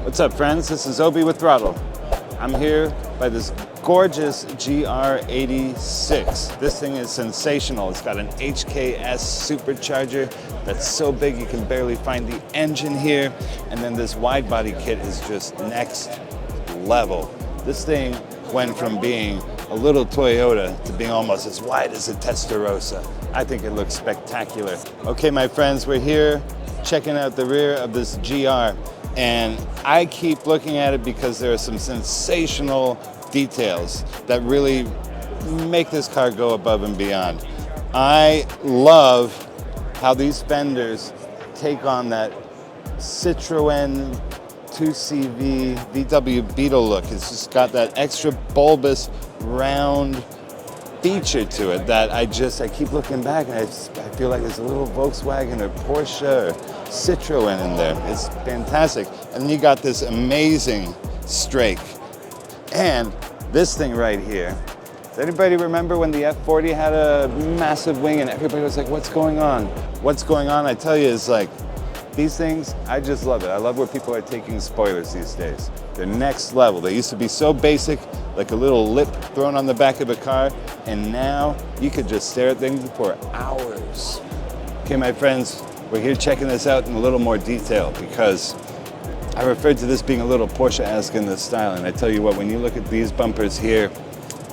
What's up, friends? This is Obi with Throdle. I'm here by this gorgeous GR86. This thing is sensational. It's got an HKS Supercharger that's so big you can barely find the engine here. And then this wide body kit is just next level. This thing went from being a little Toyota to being almost as wide as a Testarossa. I think it looks spectacular. Okay, my friends, we're here checking out the rear of this GR. And I keep looking at it because there are some sensational details that really make this car go above and beyond. I love how these fenders take on that Citroën 2CV VW Beetle look. It's just got that extra bulbous, round feature to it that I keep looking back and I feel like there's a little Volkswagen or Porsche or Citroën in there. It's fantastic. And then you got this amazing strake. And this thing right here. Does anybody remember when the F40 had a massive wing and everybody was like, what's going on? What's going on? I tell you, it's like, these things, I just love it. I love where people are taking spoilers these days. They're next level. They used to be so basic, like a little lip thrown on the back of a car, and now you could just stare at things for hours. Okay, my friends, we're here checking this out in a little more detail because I referred to this being a little Porsche-esque in the style, and I tell you what, when you look at these bumpers here,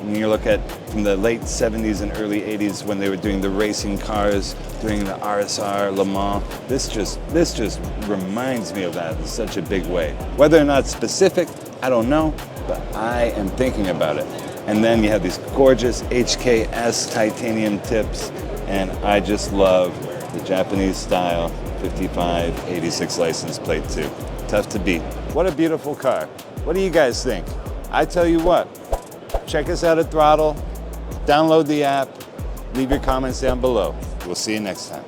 when you look at from the late 70s and early 80s when they were doing the racing cars, doing the RSR, Le Mans, this just reminds me of that in such a big way. Whether or not specific, I don't know, but I am thinking about it. And then you have these gorgeous HKS titanium tips, and I just love the Japanese style 5586 license plate too. Tough to beat. What a beautiful car. What do you guys think? I tell you what, check us out at Throdle, download the app, leave your comments down below. We'll see you next time.